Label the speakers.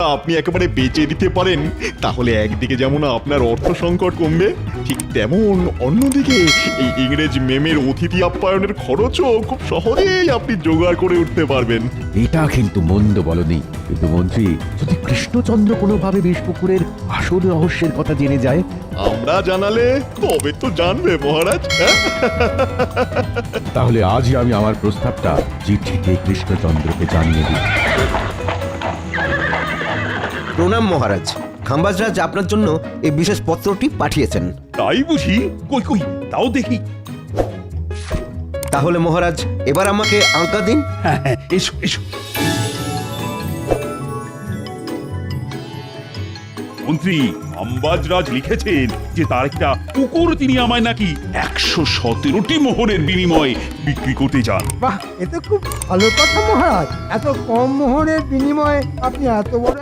Speaker 1: আপনি একেবারে বেচে দিতে পারেন, তাহলে একদিকে যেমন আপনার অর্থ সংকট কমবে, ঠিক তেমন অন্যদিকে এই ইংরেজ মেমের অতিথি আপ্যায়নের খরচও খুব সহজেই আপনি জোগাড় করে উঠতে পারবেন।
Speaker 2: এটা কিন্তু মন্দ বলনি, কিন্তু মন্ত্রী, যদি কৃষ্ণচন্দ্র কোনোভাবে বিষপুকুরের আসল রহস্যের কথা জেনে যায়?
Speaker 1: আমরা জানালে কবে তো জানবে মহারাজ। হ্যাঁ?
Speaker 2: তাহলে আজই আমি আমার প্রস্তাবটা চিঠিতে কৃষ্ণচন্দ্রকে জানিয়ে দিই।
Speaker 3: প্রণাম মহারাজ, খাম্বাজরাজ আপনার জন্য এই বিশেষ পত্রটি পাঠিয়েছেন।
Speaker 4: তাই বুঝি? কই কই তাও দেখি।
Speaker 3: তাহলে মহারাজ এবার আমাকে আজ্ঞা দিন।
Speaker 4: হ্যাঁ হ্যাঁ, এসো এসো। মন্ত্রী, আম্বাজরাজ লিখেছেন যে তার একটা কুকুর তিনি আমায় নাকি 117টি মোহরের বিনিময়ে বিক্রি করতে চান।
Speaker 5: বাহ, এ তো খুব ভালো কথা মহারাজ। এত কম মোহরের বিনিময়ে আপনি এত বড়